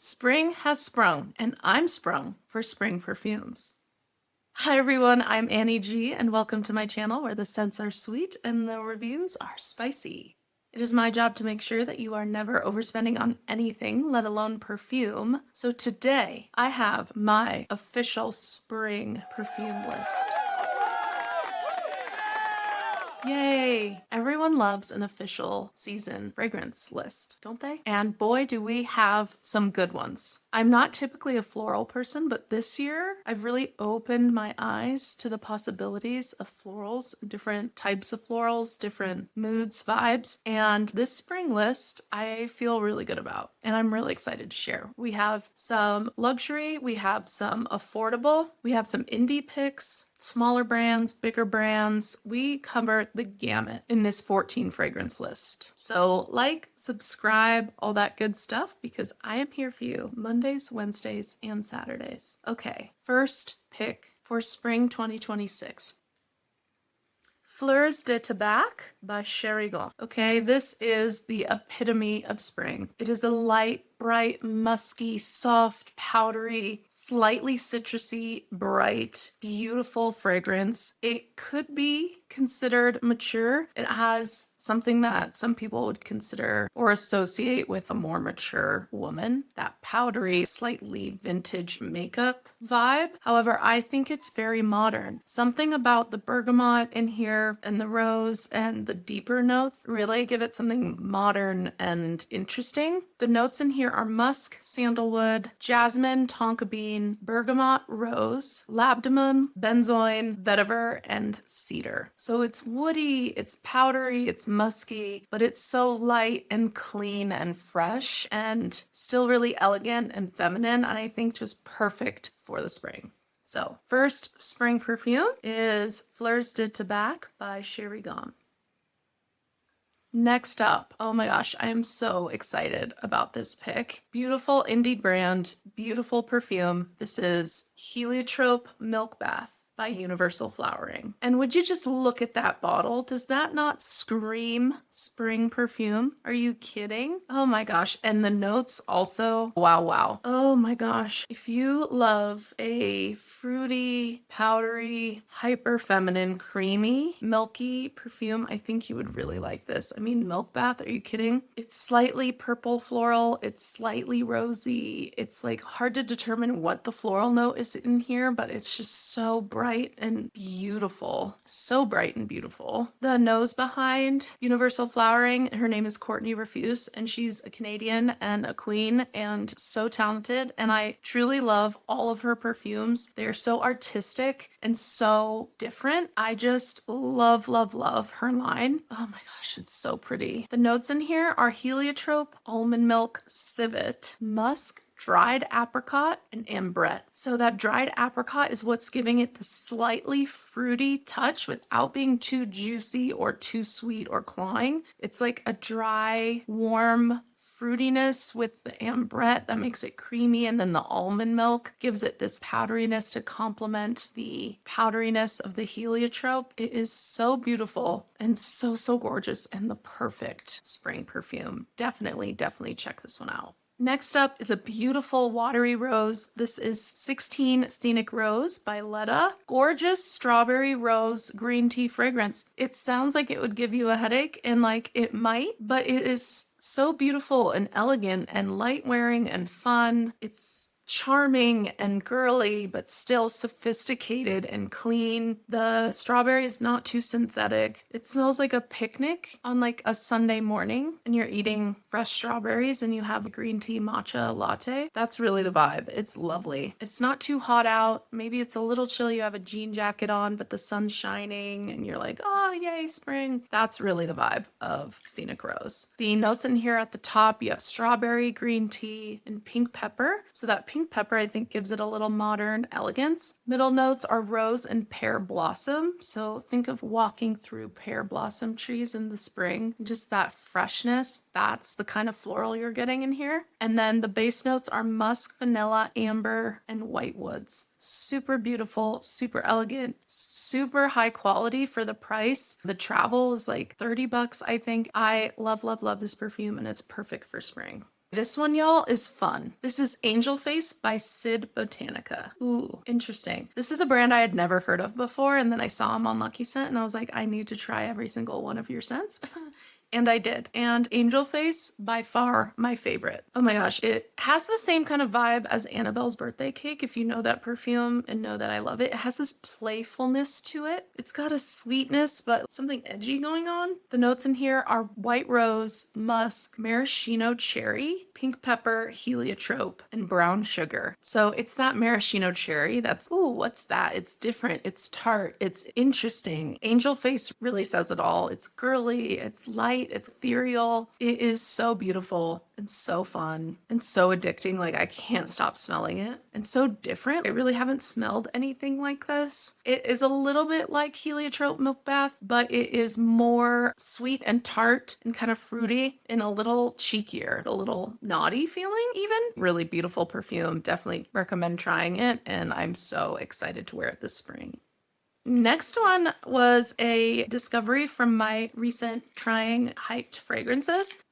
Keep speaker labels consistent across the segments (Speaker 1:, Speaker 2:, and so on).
Speaker 1: Spring has sprung, and I'm sprung for spring perfumes. Hi everyone, I'm Annie G, and welcome to my channel where the scents are sweet and the reviews are spicy. It is my job to make sure that you are never overspending on anything, let alone perfume. So today, I have my official spring perfume list. Yay! Everyone loves an official season fragrance list, don't they? And boy, do we have some good ones. I'm not typically a floral person, but this year I've really opened my eyes to the possibilities of florals, different types of florals, different moods, vibes, and this spring list I feel really good about, and I'm really excited to share. We have some luxury, we have some affordable, we have some indie picks, smaller brands, bigger brands. We cover the gamut in this 14 fragrance list. So like, subscribe, all that good stuff, because I am here for you Mondays, Wednesdays, and Saturdays. Okay, first pick for spring 2026. Fleurs de Tabac by Cherigan. Okay, this is the epitome of spring. It is a light, bright, musky, soft, powdery, slightly citrusy, bright, beautiful fragrance. It could be considered mature. It has something that some people would consider or associate with a more mature woman, that powdery, slightly vintage makeup vibe. However, I think it's very modern. Something about the bergamot in here and the rose and the deeper notes really give it something modern and interesting. The notes in here are musk, sandalwood, jasmine, tonka bean, bergamot, rose, labdanum, benzoin, vetiver, and cedar. So it's woody, it's powdery, it's musky, but it's so light and clean and fresh and still really elegant and feminine, and I think just perfect for the spring. So first spring perfume is Fleurs de Tabac by Cherigan. Next up, oh my gosh, I am so excited about this pick. Beautiful indie brand, beautiful perfume. This is Heliotrope Milk Bath by Universal Flowering. And would you just look at that bottle? Does that not scream spring perfume? Are you kidding? Oh my gosh. And the notes also, wow, wow. Oh my gosh. If you love a fruity, powdery, hyper feminine, creamy, milky perfume, I think you would really like this. I mean, Milk Bath, are you kidding? It's slightly purple floral. It's slightly rosy. It's like hard to determine what the floral note is in here, but it's just so bright and beautiful. So bright and beautiful. The nose behind Universal Flowering, her name is Courtney Refuse, and she's a Canadian and a queen and so talented. And I truly love all of her perfumes. They're so artistic and so different. I just love, love, love her line. Oh my gosh, it's so pretty. The notes in here are heliotrope, almond milk, civet, musk, dried apricot, and ambrette. So that dried apricot is what's giving it the slightly fruity touch without being too juicy or too sweet or clawing. It's like a dry, warm fruitiness with the ambrette that makes it creamy, and then the almond milk gives it this powderiness to complement the powderiness of the heliotrope. It is so beautiful and so, so gorgeous and the perfect spring perfume. Definitely, definitely check this one out. Next up is a beautiful watery rose. This is 16 Scenic Rose by Ledda. Gorgeous strawberry rose green tea fragrance. It sounds like it would give you a headache, and like it might, but it is so beautiful and elegant and light wearing and fun. It's charming and girly, but still sophisticated and clean. The strawberry is not too synthetic. It smells like a picnic on like a Sunday morning and you're eating fresh strawberries and you have a green tea matcha latte. That's really the vibe. It's lovely. It's not too hot out. Maybe it's a little chilly. You have a jean jacket on, but the sun's shining and you're like, oh, yay, spring. That's really the vibe of Scenic Rose. The notes in here at the top, you have strawberry, green tea, and pink pepper. So that pink pepper, I think, gives it a little modern elegance. Middle notes are rose and pear blossom. So think of walking through pear blossom trees in the spring. Just that freshness. That's the kind of floral you're getting in here. And then the base notes are musk, vanilla, amber, and white woods. Super beautiful, super elegant, super high quality for the price. The travel is like $30, I think. I love, love, love this perfume, and it's perfect for spring. This one, y'all, is fun. This is Angelface by Syd Botanica. Ooh, interesting. This is a brand I had never heard of before, and then I saw them on Lucky Scent, and I was like, I need to try every single one of your scents. And I did. And Angelface, by far my favorite. Oh my gosh, it has the same kind of vibe as Annabelle's Birthday Cake, if you know that perfume and know that I love it. It has this playfulness to it. It's got a sweetness, but something edgy going on. The notes in here are white rose, musk, maraschino cherry, pink pepper, heliotrope, and brown sugar. So it's that maraschino cherry that's, ooh, what's that? It's different, it's tart, it's interesting. Angelface really says it all. It's girly, it's light, it's ethereal. It is so beautiful and so fun and so addicting. Like, I can't stop smelling it, and so different. I really haven't smelled anything like this. It is a little bit like Heliotrope Milk Bath, but it is more sweet and tart and kind of fruity and a little cheekier, a little naughty feeling even. Really beautiful perfume. Definitely recommend trying it, and I'm so excited to wear it this spring. Next one was a discovery from my recent trying hyped fragrances.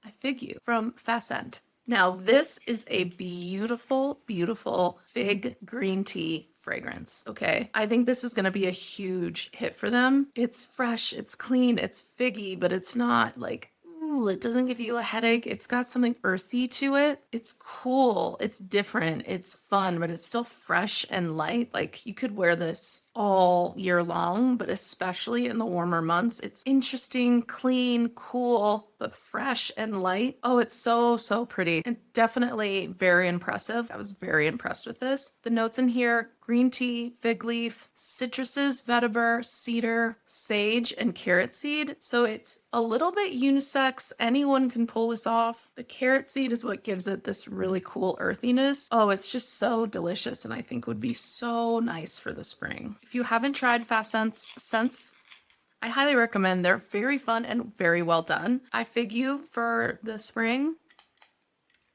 Speaker 1: I Fig You from Fascent. Now, this is a beautiful, beautiful fig green tea fragrance, okay? I think this is going to be a huge hit for them. It's fresh, it's clean, it's figgy, but it's not like, ooh, it doesn't give you a headache. It's got something earthy to it. It's cool, it's different, it's fun, but it's still fresh and light. Like, you could wear this all year long, but especially in the warmer months. It's interesting, clean, cool, but fresh and light. Oh, it's so, so pretty and definitely very impressive. I was very impressed with this. The notes in here: green tea, fig leaf, citruses, vetiver, cedar, sage, and carrot seed. So it's a little bit unisex. Anyone can pull this off. The carrot seed is what gives it this really cool earthiness. Oh, it's just so delicious, and I think would be so nice for the spring. If you haven't tried Fascent's scents, I highly recommend. They're very fun and very well done. I Fig You for the spring.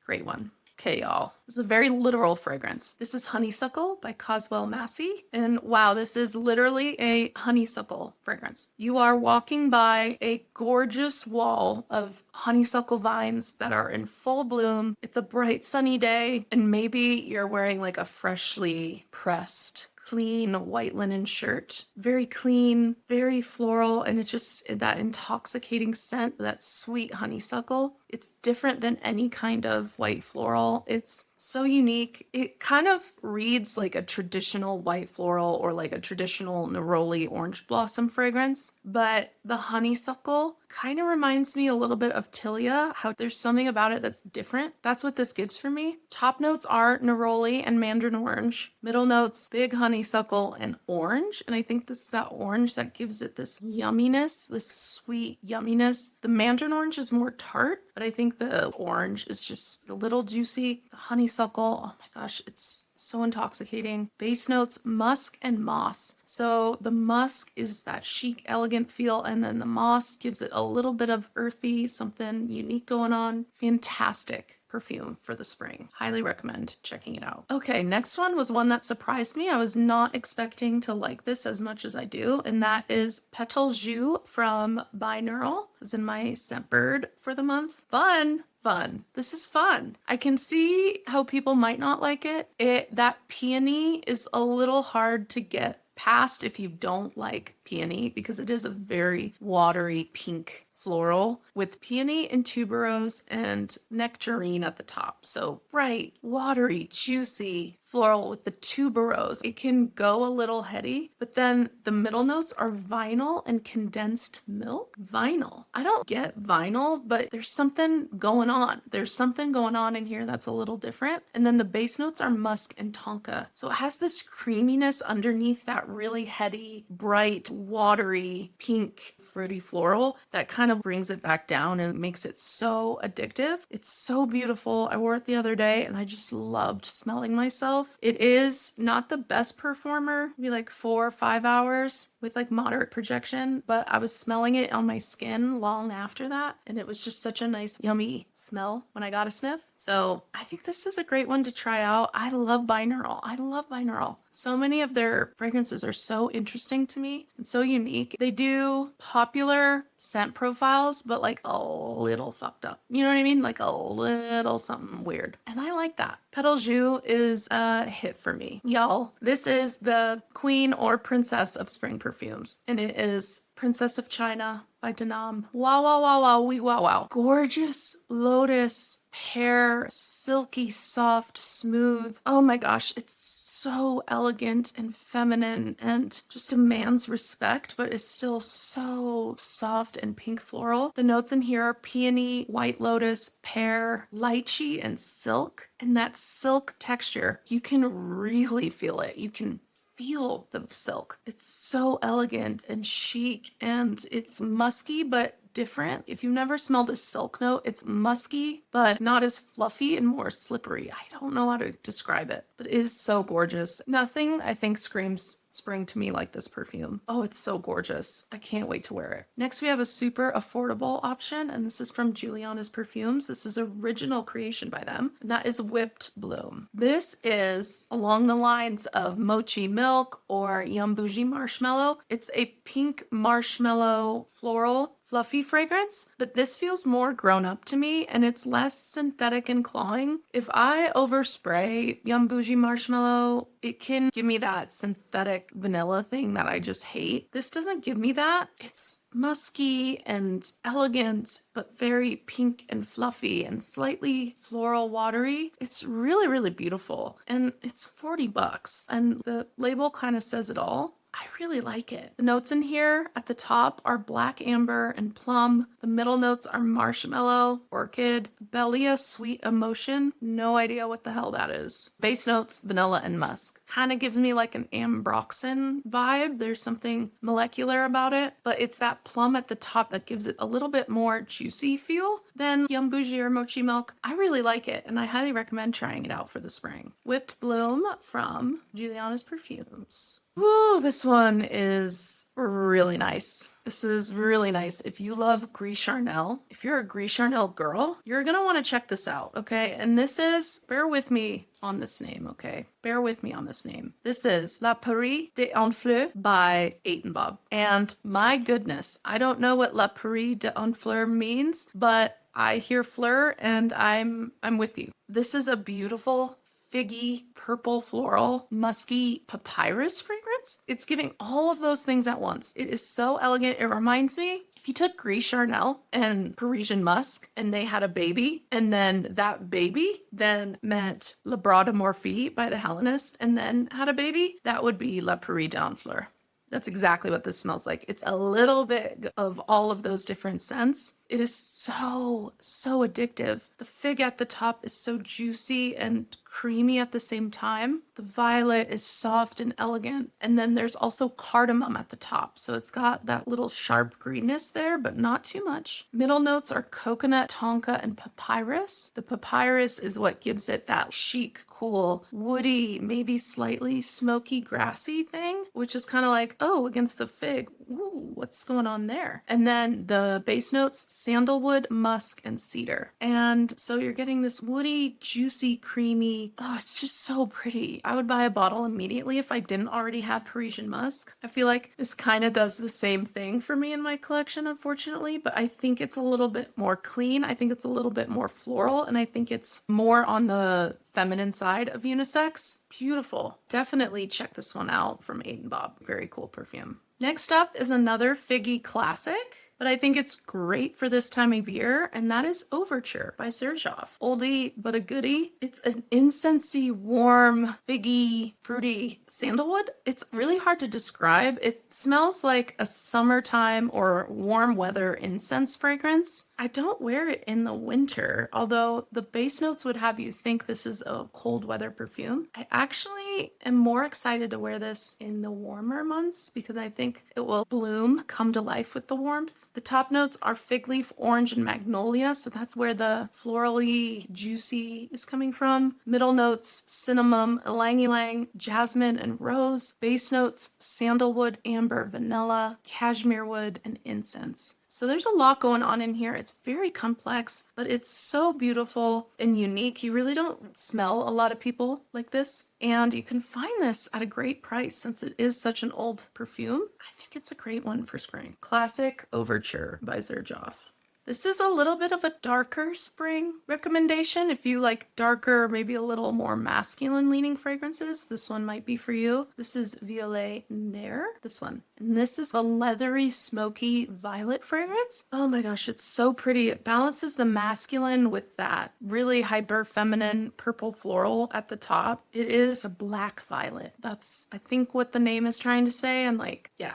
Speaker 1: Great one. Okay, y'all. This is a very literal fragrance. This is Honeysuckle by Caswell Massey. And wow, this is literally a honeysuckle fragrance. You are walking by a gorgeous wall of honeysuckle vines that are in full bloom. It's a bright sunny day, and maybe you're wearing like a freshly pressed clean white linen shirt. Very clean, very floral, and it's just that intoxicating scent, that sweet honeysuckle. It's different than any kind of white floral. It's so unique. It kind of reads like a traditional white floral or like a traditional neroli orange blossom fragrance, but the honeysuckle kind of reminds me a little bit of Tilia, how there's something about it that's different. That's what this gives for me. Top notes are neroli and mandarin orange. Middle notes, big honeysuckle and orange. And I think this is that orange that gives it this yumminess, this sweet yumminess. The mandarin orange is more tart, but I think the orange is just a little juicy. The honeysuckle, oh my gosh, it's so intoxicating. Base notes, musk and moss. So the musk is that chic, elegant feel, and then the moss gives it a little bit of earthy, something unique going on. Fantastic perfume for the spring. Highly recommend checking it out. Okay, next one was one that surprised me. I was not expecting to like this as much as I do, and that is Petal Jus from Binurale. It's in my scent bird for the month. Fun. This is fun. I can see how people might not like it. That peony is a little hard to get past if you don't like peony, because it is a very watery pink floral with peony and tuberose and nectarine at the top. So bright, watery, juicy floral with the tuberose. It can go a little heady, but then the middle notes are vinyl and condensed milk. Vinyl. I don't get vinyl, but there's something going on. There's something going on in here that's a little different. And then the base notes are musk and tonka. So it has this creaminess underneath that really heady, bright, watery, pink, fruity floral that kind of brings it back down and makes it so addictive. It's so beautiful. I wore it the other day and I just loved smelling myself. It is not the best performer, maybe like 4 or 5 hours with like moderate projection, but I was smelling it on my skin long after that, and it was just such a nice, yummy smell when I got a sniff. So I think this is a great one to try out. I love Binurale. I love Binurale. So many of their fragrances are so interesting to me and so unique. They do popular scent profiles, but like a little fucked up. You know what I mean? Like a little something weird. And I like that. Petal Jus is a hit for me. Y'all, this is the queen or princess of spring perfumes. And it is Princess of China by Denam. Wow, wow, wow, wow, wee, wow, wow. Gorgeous lotus pear, silky, soft, smooth. Oh my gosh, it's so elegant and feminine and just demands respect, but is still so soft and pink floral. The notes in here are peony, white lotus, pear, lychee, and silk. And that silk texture, you can really feel it. You can feel the silk. It's so elegant and chic, and it's musky, but different. If you've never smelled a silk note, it's musky, but not as fluffy and more slippery. I don't know how to describe it, but it is so gorgeous. Nothing, I think, screams spring to me like this perfume. Oh, it's so gorgeous. I can't wait to wear it. Next, we have a super affordable option, and this is from Julianna's Perfumes. This is original creation by them, and that is Whipped Bloom. This is along the lines of Mochi Milk or Yum Bougie Marshmallow. It's a pink marshmallow floral fluffy fragrance, but this feels more grown up to me and it's less synthetic and clawing. If I overspray Yum Bougie Marshmallow, it can give me that synthetic vanilla thing that I just hate. This doesn't give me that. It's musky and elegant, but very pink and fluffy and slightly floral watery. It's really, really beautiful. And it's $40. And the label kind of says it all. I really like it. The notes in here at the top are black amber and plum. The middle notes are marshmallow, orchid, Bellia, sweet emotion. No idea what the hell that is. Base notes, vanilla and musk. Kind of gives me like an ambroxan vibe. There's something molecular about it, but it's that plum at the top that gives it a little bit more juicy feel than Yum Bougie or Mochi Milk. I really like it, and I highly recommend trying it out for the spring. Whipped Bloom from Julianna's Perfumes. Woo, this one is really nice. This is really nice. If you love Gris Charnel, if you're a Gris Charnel girl, you're gonna want to check this out, okay? And this is, bear with me on this name, okay? Bear with me on this name. This is La Pari de Honfleur by 8 and Bob. And my goodness, I don't know what La Pari de Honfleur means, but I hear fleur and I'm with you. This is a beautiful figgy, purple floral, musky papyrus fragrance. It's giving all of those things at once. It is so elegant. It reminds me, if you took Gris Charnel and Parisian musk and they had a baby, and then that baby then met Le Bras de Morphy by the Hellenist and then had a baby, that would be La Pari d'Honfleur. That's exactly what this smells like. It's a little bit of all of those different scents. It is so, so addictive. The fig at the top is so juicy and creamy at the same time. The violet is soft and elegant. And then there's also cardamom at the top. So it's got that little sharp greenness there, but not too much. Middle notes are coconut, tonka, and papyrus. The papyrus is what gives it that chic, cool, woody, maybe slightly smoky, grassy thing, which is kind of like, oh, against the fig. Ooh, what's going on there? And then the base notes, sandalwood, musk, and cedar. And so you're getting this woody, juicy, creamy. Oh, it's just so pretty. I would buy a bottle immediately if I didn't already have Parisian musk. I feel like this kind of does the same thing for me in my collection, unfortunately, but I think it's a little bit more clean. I think it's a little bit more floral, and I think it's more on the feminine side of unisex. Beautiful. Definitely check this one out from 8 and Bob. Very cool perfume. Next up is another figgy classic, but I think it's great for this time of year, and that is Ouverture by Xerjoff. Oldie, but a goodie. It's an incensey, warm, figgy, fruity sandalwood. It's really hard to describe. It smells like a summertime or warm weather incense fragrance. I don't wear it in the winter, although the base notes would have you think this is a cold weather perfume. I actually am more excited to wear this in the warmer months because I think it will bloom, come to life with the warmth. The top notes are fig leaf, orange, and magnolia, so that's where the florally, juicy is coming from. Middle notes, cinnamon, ylang-ylang, jasmine, and rose. Base notes, sandalwood, amber, vanilla, cashmere wood, and incense. So there's a lot going on in here. It's very complex, but it's so beautiful and unique. You really don't smell a lot of people like this. And you can find this at a great price since it is such an old perfume. I think it's a great one for spring. Classic Ouverture by Xerjoff. This is a little bit of a darker spring recommendation. If you like darker, maybe a little more masculine leaning fragrances, this one might be for you. This is Viole Nere, this one. And this is a leathery, smoky violet fragrance. Oh my gosh, it's so pretty. It balances the masculine with that really hyper feminine purple floral at the top. It is a black violet. That's, I think, what the name is trying to say. And like, yeah.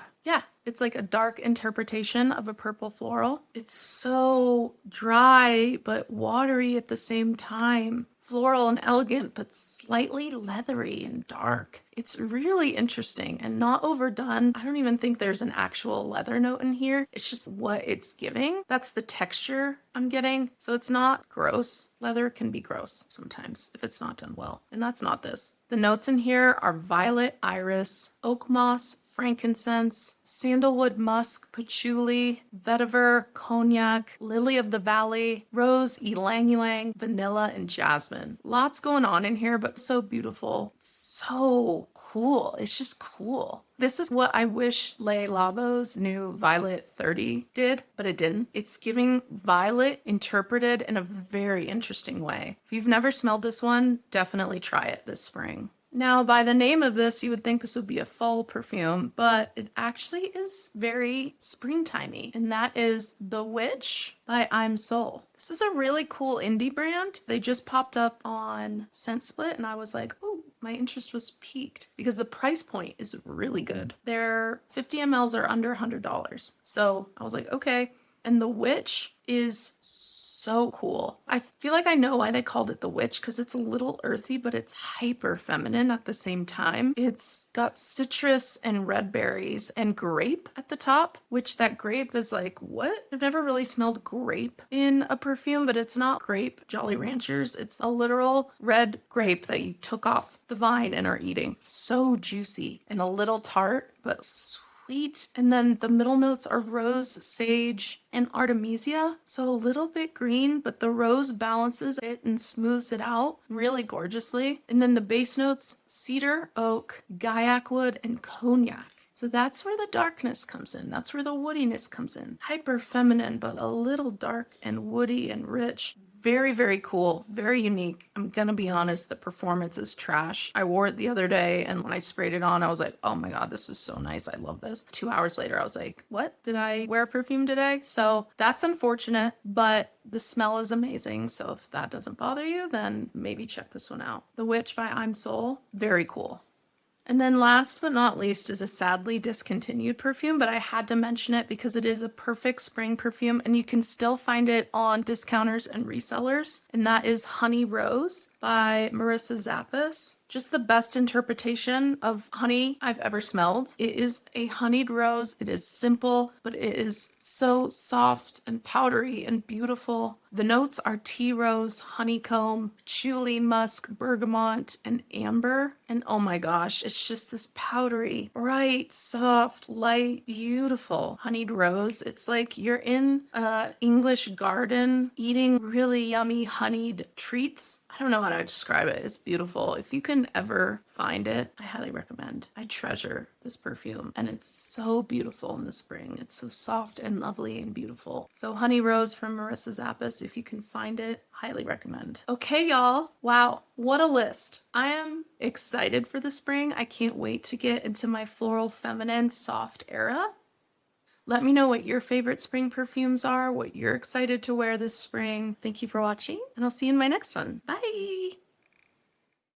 Speaker 1: It's like a dark interpretation of a purple floral. It's so dry, but watery at the same time. Floral and elegant, but slightly leathery and dark. It's really interesting and not overdone. I don't even think there's an actual leather note in here. It's just what it's giving. That's the texture I'm getting. So it's not gross. Leather can be gross sometimes if it's not done well. And that's not this. The notes in here are violet, iris, oak moss, frankincense, sandalwood musk, patchouli, vetiver, cognac, lily of the valley, rose, ylang ylang, vanilla, and jasmine. Lots going on in here, but so beautiful. So cool. It's just cool. This is what I wish Le Labo's new Violet 30 did, but it didn't. It's giving violet interpreted in a very interesting way. If you've never smelled this one, definitely try it this spring. Now, by the name of this, you would think this would be a fall perfume, but it actually is very springtimey, and that is The Witch by I'm Soul. This is a really cool indie brand. They just popped up on Scent Split, and I was like, oh, my interest was piqued because the price point is really good. Their 50 mls are under $100. So I was like, okay. And The Witch is so cool. I feel like I know why they called it The Witch because it's a little earthy, but it's hyper feminine at the same time. It's got citrus and red berries and grape at the top, which that grape is like, what? I've never really smelled grape in a perfume, but it's not grape Jolly Ranchers. It's a literal red grape that you took off the vine and are eating. So juicy and a little tart, but sweet. And then the middle notes are rose, sage, and artemisia. So a little bit green, but the rose balances it and smooths it out really gorgeously. And then the base notes, cedar, oak, gaiac wood, and cognac. So that's where the darkness comes in. That's where the woodiness comes in. Hyper feminine, but a little dark and woody and rich. Very, very cool. Very unique. I'm gonna be honest, the performance is trash. I wore it the other day, and when I sprayed it on, I was like, oh my God, this is so nice. I love this. 2 hours later, I was like, what? Did I wear perfume today? So that's unfortunate, but the smell is amazing. So if that doesn't bother you, then maybe check this one out. The Witch by I'm Soul. Very cool. And then last but not least is a sadly discontinued perfume, but I had to mention it because it is a perfect spring perfume and you can still find it on discounters and resellers. And that is Honey Rose by Marissa Zappas. Just the best interpretation of honey I've ever smelled. It is a honeyed rose. It is simple, but it is so soft and powdery and beautiful. The notes are tea rose, honeycomb, patchouli, musk, bergamot, and amber. And oh my gosh, it's just this powdery, bright, soft, light, beautiful honeyed rose. It's like you're in an English garden eating really yummy honeyed treats. I don't know how to describe it. It's beautiful. If you can ever find it, I highly recommend. I treasure this perfume and it's so beautiful in the spring. It's so soft and lovely and beautiful. So Honey Rose from Marissa Zappas, if you can find it, highly recommend. Okay, y'all. Wow, what a list. I am excited for the spring. I can't wait to get into my floral feminine soft era. Let me know what your favorite spring perfumes are, what you're excited to wear this spring. Thank you for watching, and I'll see you in my next one. Bye!